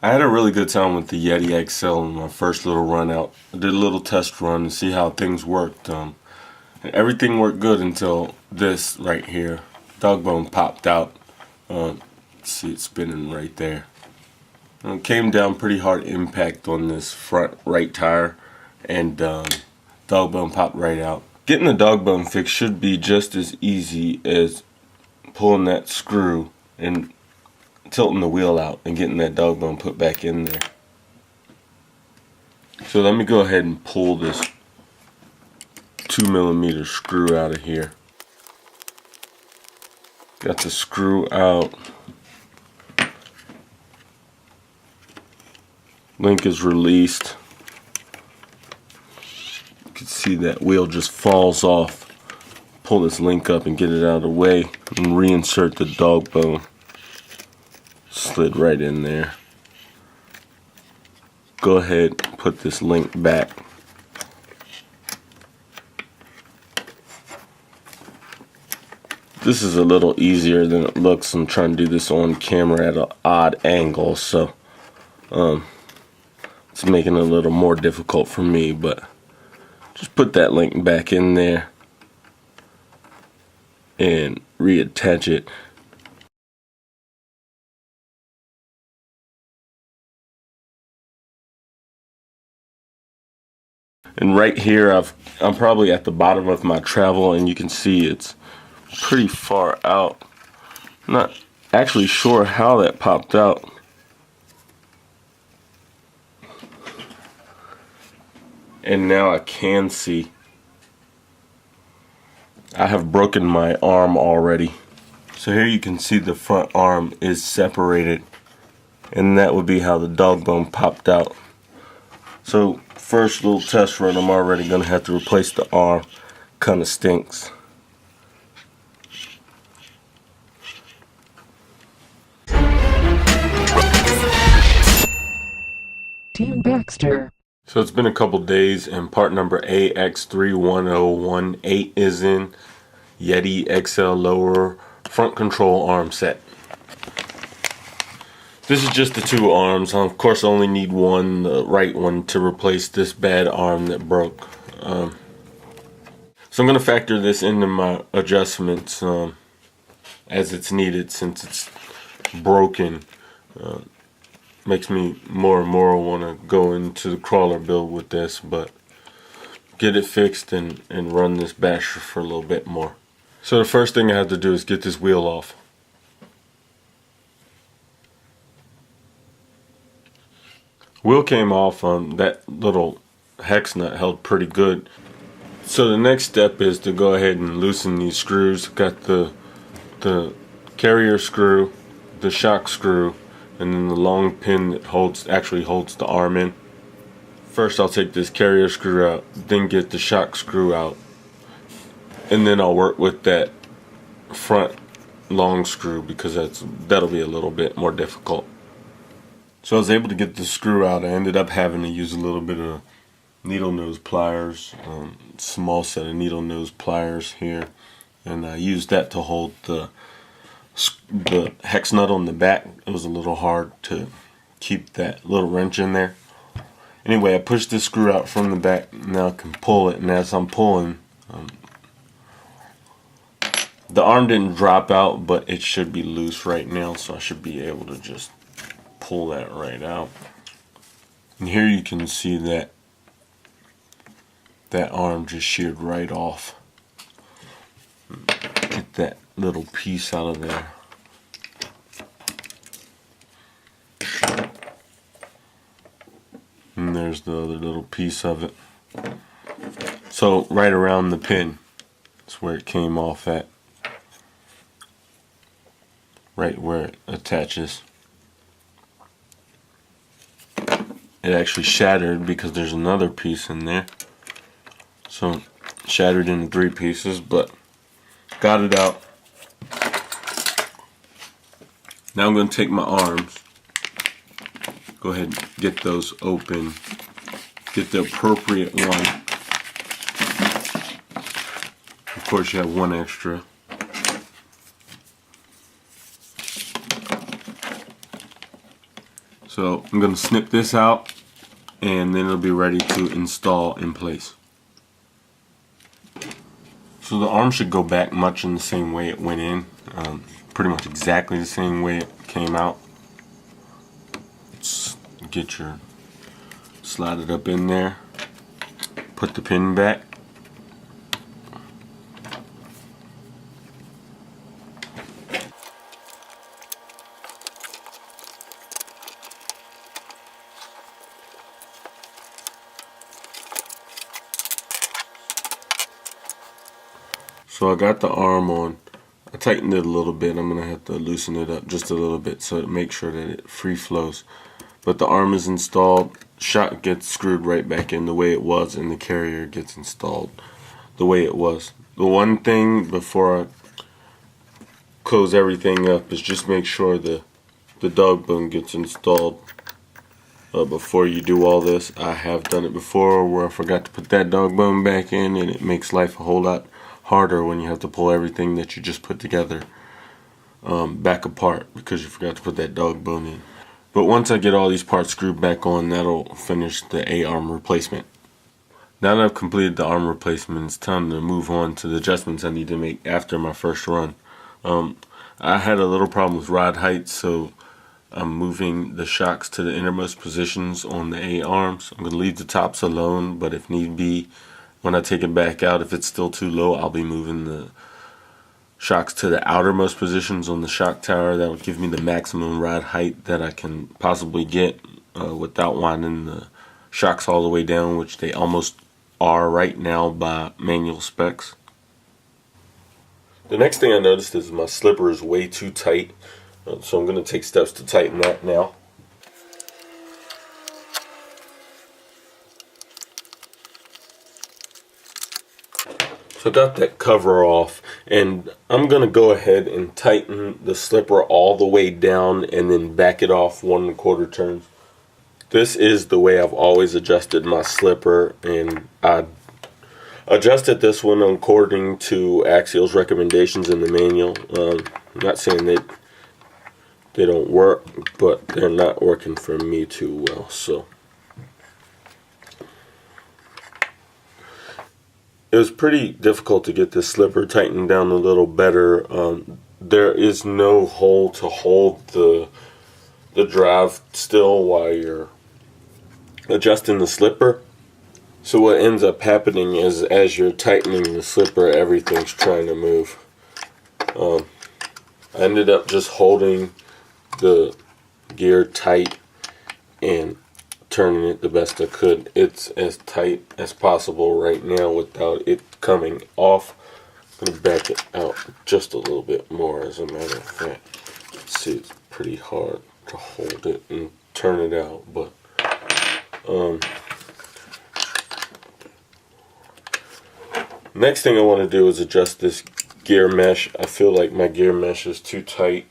I had a really good time with the Yeti Axial in my first little run out. I did a little test run to see how things worked. And everything worked good until this right here. Dog bone popped out. See it spinning right there. It came down pretty hard impact on this front right tire, and dog bone popped right out. Getting the dog bone fixed should be just as easy as pulling that screw and tilting the wheel out and getting that dog bone put back in there. So let me go ahead and pull this 2mm screw out of here. Got the screw out. Link is released. You can see that wheel just falls off. Pull this link up and get it out of the way and reinsert the dog bone. Slid right in there. Go ahead and put this link back. This is a little easier than it looks. I'm trying to do this on camera at an odd angle, so it's making it a little more difficult for me, but just put that link back in there and reattach it. And right here, I'm probably at the bottom of my travel, and you can see it's pretty far out. I'm not actually sure how that popped out. And now I can see. I have broken my arm already. So here you can see the front arm is separated, and that would be how the dog bone popped out. So first little test run, I'm already gonna have to replace the arm. Kinda stinks. Team Baxter. So it's been a couple days, and part number AX31018 is in. Yeti XL lower front control arm set. This is just the two arms. I, of course, only need one, the right one, to replace this bad arm that broke. So I'm going to factor this into my adjustments as it's needed, since it's broken. Makes me more and more want to go into the crawler build with this, but get it fixed and run this basher for a little bit more. So the first thing I have to do is get this wheel off. Wheel came off. That little hex nut held pretty good. So the next step is to go ahead and loosen these screws. Got the carrier screw, the shock screw, and then the long pin that actually holds the arm in. First I'll take this carrier screw out, then get the shock screw out, and then I'll work with that front long screw, because that'll be a little bit more difficult. So I was able to get the screw out. I ended up having to use a little bit of needle nose pliers, small set of needle nose pliers here, and I used that to hold the hex nut on the back. It was a little hard to keep that little wrench in there. Anyway, I pushed this screw out from the back. Now I can pull it, and as I'm pulling, the arm didn't drop out, but it should be loose right now, so I should be able to just pull that right out. And here you can see that arm just sheared right off. Get that little piece out of there. And there's the other little piece of it. So right around the pin, that's where it came off at. Right where it attaches. It actually shattered because there's another piece in there. So shattered into 3 pieces, but got it out. Now I'm going to take my arms, go ahead and get those open, get the appropriate one. Of course you have one extra. So I'm going to snip this out, and then it'll be ready to install in place. So the arm should go back much in the same way it went in, pretty much exactly the same way it came out. Let's get your, slide it up in there, put the pin back. So I got the arm on. I tightened it a little bit. I'm going to have to loosen it up just a little bit so to make sure that it free flows. But the arm is installed. Shock gets screwed right back in the way it was, and the carrier gets installed the way it was. The one thing before I close everything up is just make sure the dog bone gets installed before you do all this. I have done it before where I forgot to put that dog bone back in, and it makes life a whole lot harder when you have to pull everything that you just put together back apart because you forgot to put that dog bone in. But once I get all these parts screwed back on, that'll finish the A-arm replacement. Now that I've completed the arm replacement, it's time to move on to the adjustments I need to make after my first run. I had a little problem with rod height, so I'm moving the shocks to the innermost positions on the A-arms. I'm going to leave the tops alone, but if need be, when I take it back out, if it's still too low, I'll be moving the shocks to the outermost positions on the shock tower. That will give me the maximum rod height that I can possibly get without winding the shocks all the way down, which they almost are right now by manual specs. The next thing I noticed is my slipper is way too tight, so I'm going to take steps to tighten that now. So I got that cover off, and I'm going to go ahead and tighten the slipper all the way down and then back it off 1 1/4 turns. This is the way I've always adjusted my slipper, and I adjusted this one according to Axial's recommendations in the manual. I'm not saying they don't work, but they're not working for me too well. So it was pretty difficult to get this slipper tightened down a little better. There is no hole to hold the drive still while you're adjusting the slipper. So what ends up happening is as you're tightening the slipper, everything's trying to move. I ended up just holding the gear tight and turning it the best I could. It's as tight as possible right now without it coming off. I'm going to back it out just a little bit more, as a matter of fact. See, it's pretty hard to hold it and turn it out, but next thing I want to do is adjust this gear mesh. I feel like my gear mesh is too tight,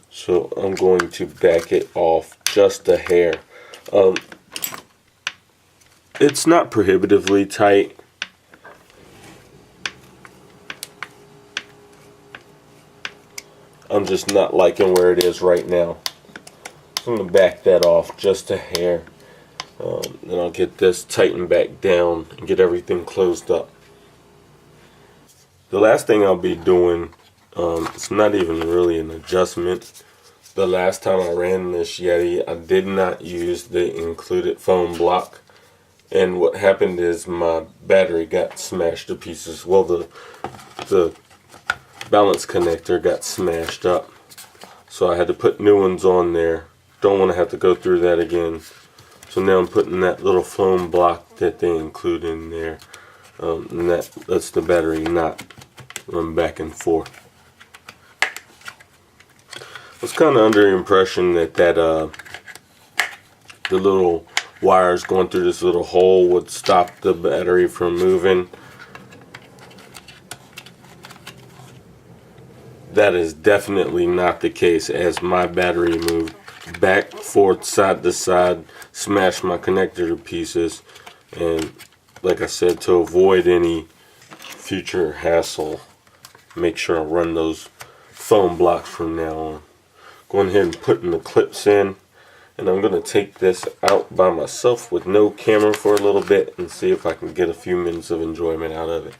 so I'm going to back it off just a hair. It's not prohibitively tight. I'm just not liking where it is right now. So I'm going to back that off just a hair. Then I'll get this tightened back down and get everything closed up. The last thing I'll be doing, it's not even really an adjustment. The last time I ran this Yeti, I did not use the included foam block. And what happened is my battery got smashed to pieces. Well, the balance connector got smashed up. So I had to put new ones on there. Don't want to have to go through that again. So now I'm putting that little foam block that they include in there. And that lets the battery not run back and forth. I was kind of under the impression that the little wires going through this little hole would stop the battery from moving. That is definitely not the case, as my battery moved back, forth, side to side, smashed my connector to pieces. And like I said, to avoid any future hassle, make sure I run those foam blocks from now on. Of going ahead and putting the clips in. And I'm going to take this out by myself with no camera for a little bit and see if I can get a few minutes of enjoyment out of it.